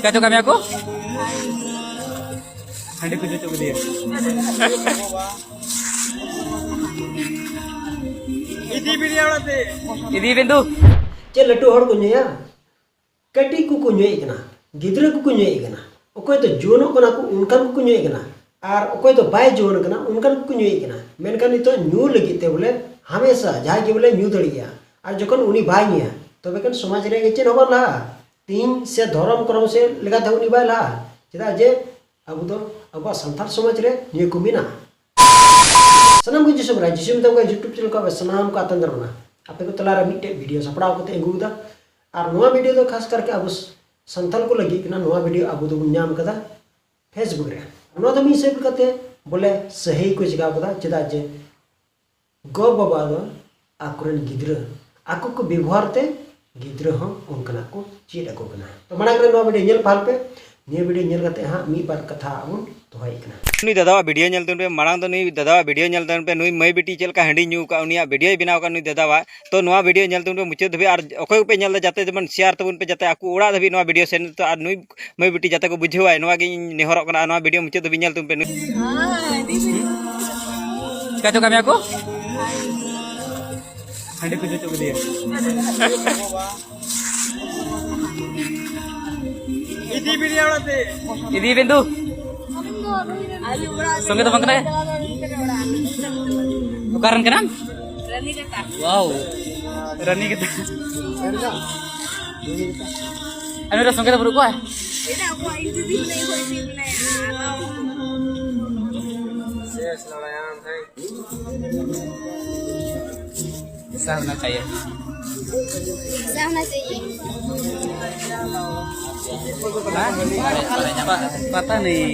Kacau kami aku? Handi ku cucuk dia. Idi bintu. चे लटू हड़ को नुया कटी को नुए कना गिद्रा को नुए कना ओकोय तो जोनो कना को उनकन को नुए कना आर ओकोय तो बाय जोन कना उनकन को नुए कना मेनकन तो न्यू लगी ते बोले हमेशा जहां के बोले न्यू दड़िया आर जखन उनी बाय निया तो बेकन समाज रे गेचे नबन ला तीन से धर्म क्रम से लगा था उनी बाय ला चेदा जे अब तो अब संथाल समाज रे निये को मिना सनम को जिसम राज जिसम तो YouTube चैनल का सनाम का तंदर बना आपे को तलारा मिटे वीडियो सपड़ाव को एगुदा और नवा वीडियो तो खास करके अब संथाल को लगी ना नवा वीडियो अब तो नाम कदा फेसबुक रे नवा तो मी सेव करते बोले सही को जगह कदा चेदा जे गो बाबा दो आकुरन गिद्र आको को व्यवहार ते गिद्र हो उनकना को चेड को कना तो माना करे नवा वीडियो नेल पाल पे निये वीडियो नेल करते हां मी बार कथा उन दोहाई कना नुई दादा वीडियो नेलते पे मांग तो नुई दादा वीडियो नेलते पे नुई मई बेटी चलका हंडी न्यू का उनिया वीडियो बनाव का नुई दादा तो नवा वीडियो नेलते पे मुचाद धबे और अखय पे नेल जाते जमन शेयर तबन पे जाते आकु ओड़ा धबे नवा वीडियो सेन तो नुई मई बेटी जाते को बुझेवा नवा गे नेहरक कना नवा वीडियो मुचाद धबे नेलते पे कचो कमी aku हंडी को cucuk dia Idi bintu. Sungguh teman kena. Tukaran kena? Rani kata. Wow. Rani kata. Anu udah sungguh terburuk kah? Tidak, aku itu di mana aku di mana. Yes, nelayan hai. Bisa nak saya. Bisa nak saya. पता नहीं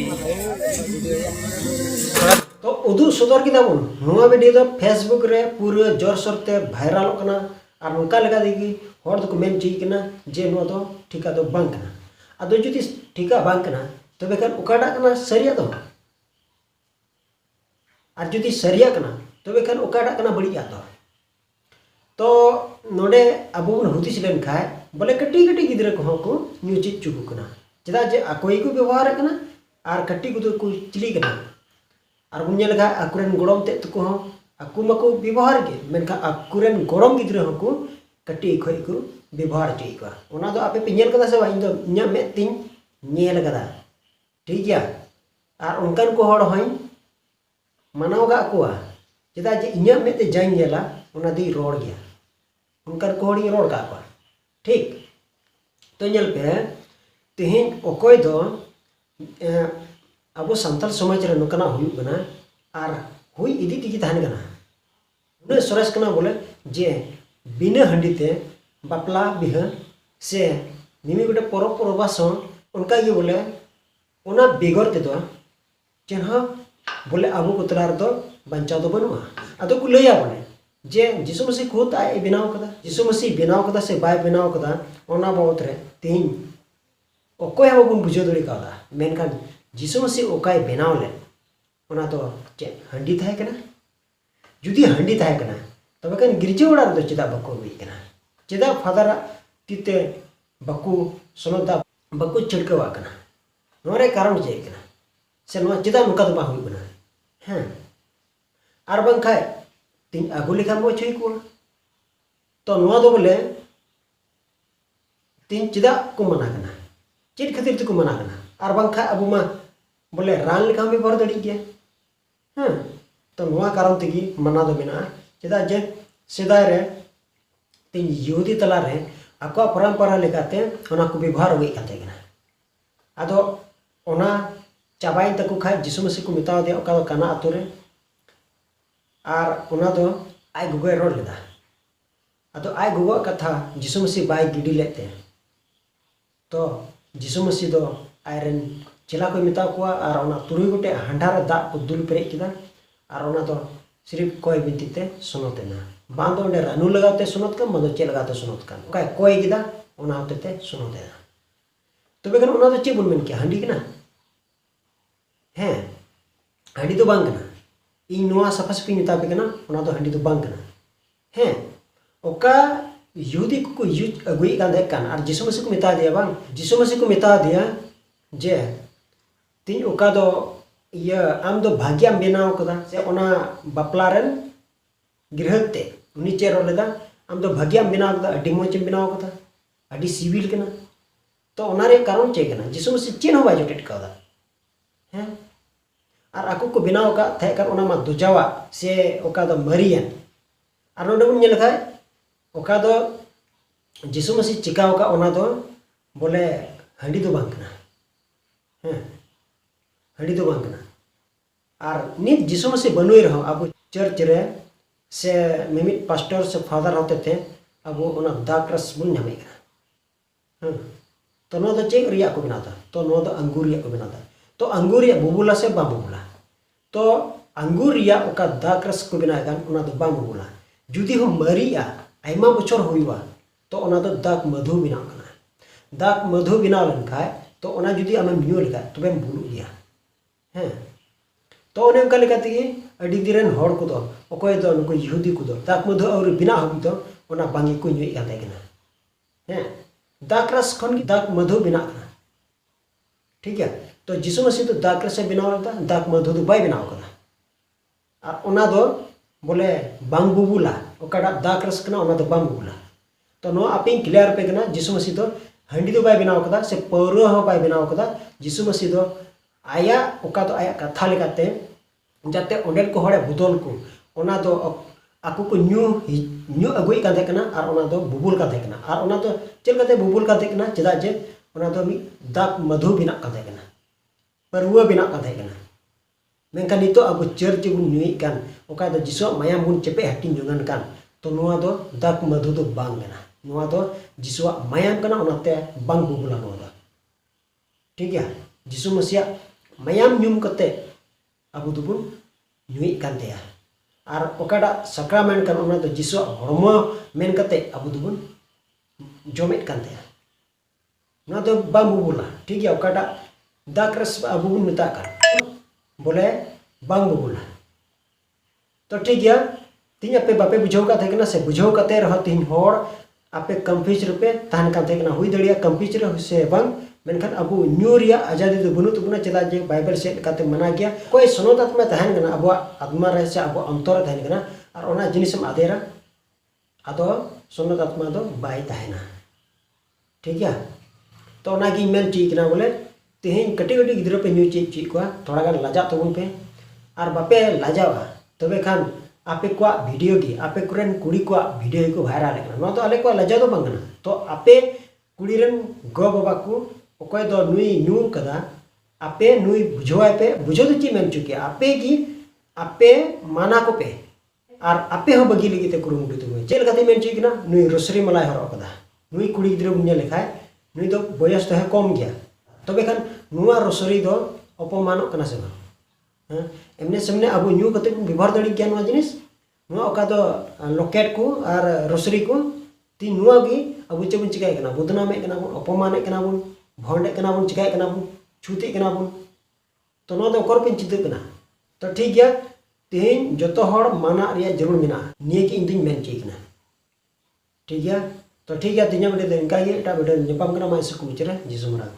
तो उदू सदर किदा बन नवा video तो Facebook रे पूरा जोर सोर ते वायरल कना और नोका लगा देगी हर तो मेन चीज कना जे नो तो ठिका तो बांग कना अदो जुदी ठिका बांग कना तो बेकन उकाडा कना सरिया तो और जुदी सरिया कना तो बेकन उकाडा कना बढ़िया तो नोडे अब हुदिस लेन खाए बोले कटी कटी गिद्रा को न्यू चीज चुकू कना चेदा जे अकोई को व्यवहार कना और कटी को को चिली कना और बुझे लगा अकुरेन गोड़म ते को अकु मको व्यवहार के मेनका अकुरेन गोड़म गिद्रा को कटी खोई को व्यवहार चई को ओना दो आपे पिनेल कदा से इन दो इnya मे तिन नेल कदा ठीक गया और उनकन को हड़ हई मानव गा को चेदा जे इnya मे ते जाई गेला ओना दी रोड गया उनकन को हड़ी रोड का ठीक तो नल पे तेहन अकोय दो अब संताल समाज रे नोकना हुई बना और हुई इदी तिगी तहन कना उन सरस कना बोले जे बिना हंडीते बापला बिहा से निमी गोटे परब परबास उनका ये बोले ओना बेगर ते दो जेहा बोले अब कोतरार दो बंचा दो बनवा अदो को लया बोले जे जिसु मसीह खुद आए बनाव कदा जिसु मसीह बनाव कदा से बाय बनाव कदा ओना बाबत रे तीन ओकोय हम बुन बुझो दड़ी कादा मेनखान जिसु मसीह ओकाय बनाव ले ओना तो चे हंडी थाय कना जुदी हंडी थाय कना तबे कन गिरजे ओड़ा दो चेदा बको हुई कना चेदा फादर तिते बको सोनदा बको चिड़कवा कना नोरे कारण जे कना से नो चेदा नुका तो बा हुई बना हैं आर बंग खाय तीन आगु लेखान बो छई को तो नुआ दो बोले तीन चिदा को मना कना चेद खातिर को मना कना आर बंग खाय अबु मा बोले रान लेखा भी भर दड़ी गया हैं तो नुआ कारण तगी मना दो बिना चिदा जे सेदाय रे तीन यहूदी तला रे आको परंपरा लेकाते ओना को व्यवहार होई काते कना आदो ओना चाबाई तको खाय जिसु मसीह को मिताव दे ओका कना आतो रे और उना दो आई गुगो रोड लेदा अतो आई गुगो कथा जिसु मसीह बाय गिडी लेते तो जिसु मसीह दो आयरन चिला को मिता को और उना तुरुई गोटे हांडार दा को दुल पेरे किदा और उना तो सिर्फ कोई बिनतीते सुनोते ना बांधो ओंडे रानू लगाते सुनत का मदो चे लगाते सुनत का ओका कोई किदा उना होते सुनोते ना तो बेकन उना तो चे बुन मेन के हांडी कना हैं हांडी तो बांग कना इन नोआ सफा सफी मिता पे कना ओना तो हंडी तो बांग कना हैं ओका यहूदी को यूज अगुई कान और जिसु मसीह को मेता दिया बांग जिसु मसीह को मेता दिया जे तीन ओका दो ये आम दो भाग्यम बेनाव कदा से ओना बापलारन गिरहते उनी चे रोल लेदा आम दो भाग्यम बेनाव कदा अडी मोचम बेनाव कदा अडी सिविल कना तो ओना रे कारण चे कना जिसु मसीह चेन हो बाय जोटेट कदा हैं और आकु को बेनाव का थे कर ओना मा दुजावा से ओका दो मरियन और नोडे बुन नेल खाय ओका दो जिसु मसीह चिकाव का ओना दो बोले हंडी दो बांग कना हैं हंडी दो बांग कना और नित जिसु मसीह बनुई रहो अब चर्च रे से मिमित पास्टर से फादर होते थे अब ओना दाक्रस बुन नामे कना तो नो दो चेक रिया को बनाता तो नो दो अंगूर रिया को बनाता तो अंगूर रिया बुबुला से बा बुबुला तो अंगूर रिया ओका दाक्रस को बना गान ओना दो बा बुबुला जुदी हो मरिया आइमा बछर हुईवा तो ओना दो दाक मधु बिना कना दाक मधु बिना लनखाय तो ओना जुदी आमेम न्यू लेखा तबे बुलु गया हैं तो ओने का लेका तगी अडी दिरन हड़ को दो ओकोय दो नुको यहूदी को दो दाक मधु और बिना हबी दो ओना बांगी को न्यू काते कना हैं दाक रस खन की दाक मधु बिना कना ठीक है तो जिसु मसीह तो दाक रस से बिना होता दाक मधु दो बाय बिना कना और ओना दो बोले बांग बुबुला ओकाडा दाक रस कना ओना दो बांग बुबुला तो नो आपे क्लियर पे कना जिसु मसीह तो हंडी दो बाय बिना कदा से पौरो हो बाय बिना कदा जिसु मसीह दो आया ओका दो आया कथा लेकाते जाते ओंडेल को हड़े बुदल को ओना दो आकु को न्यू अगुई काते कना और ओना दो बुबुल काते कना और ओना दो चेल काते बुबुल काते कना चेदा जे ओना दो मी दाक मधु बिना काते कना परवा बिना काते कना मेनका नितो अब चर्च बुन न्यूई कान ओका दो जिसु मायाम बुन चेपे हटी जोंगान कान तो नोआ दो दाक मधु दो बांग कना नोआ दो जिसु मायाम कना ओनाते बांग बुबुला नोआ दो ठीक है जिसु मसीह मायाम न्यूम कते अब दुबुन न्यूई कानते और ओकाडा सक्रामेंट कान ओना दो जिसु हरमो मेन कते अब दुबुन जोमेट कानते ना दो बांग बुबुला ठीक है ओकाडा दाक्रस अब बुन मेता का बोले बांग बुबुला तो ठीक है तीन आपे बापे बुझाव का थे से बुझाव काते रह तीन होड़ आपे कंफ्यूज रुपे तान का थे हुई दड़िया कंफ्यूज रे से बांग मेनखान अब न्यू रिया आजादी दो बनु तबना चला जे बाइबल से काते मना गया कोई सनद आत्मा तहन गना अब आत्मा रे से अब अंतर तहन गना और ओना जिनिसम आदेरा आदो सनद आत्मा दो बाय तहना ठीक है तो ओना गी मेन ठीक ना बोले तेहें कटी कटी गिद्रो पे न्यू चीज को थोड़ा गान लाजा तबन पे और बापे लाजावा तबे खान आपे को वीडियो की आपे कुरेन कुड़ी को वीडियो को वायरल करना तो आले को लाजा दो बांगना तो आपे कुड़ी रेन गो बाबा को ओकोय दो नुई न्यू कदा आपे नुई बुझवाय पे बुझो तो ची मेन चुके आपे की आपे माना को पे और आपे हो बगी लगी ते कुरुमुटु तो चेल कते मेन चुके ना नुई रोसरी मलाई हरो कदा नुई कुड़ी गिद्रो बुन्या लेखाय नुई दो बयस तो है कम गया तबे खान नुआ रोसरी दो अपमानो कना से हां एमने सामने अब न्यू कते व्यवहार दड़ी क्या नुआ जिनिस नुआ ओका दो लॉकेट को और रोसरी को ती नुआ गी अब चेबुन चिकाय कना बदनामे कना बुन अपमाने कना बुन भोंडे कना बुन चिकाय कना बुन छुती कना बुन तो नो दो कर पिन चित कना तो ठीक गया तेन जतो हड़ माना रिया जरूर मिना निये की इंदिन मेन ची कना ठीक है तो ठीक है तिना बडे इनका ये एटा बडे नेपाम कना माइस को बिचरे जिसु मरा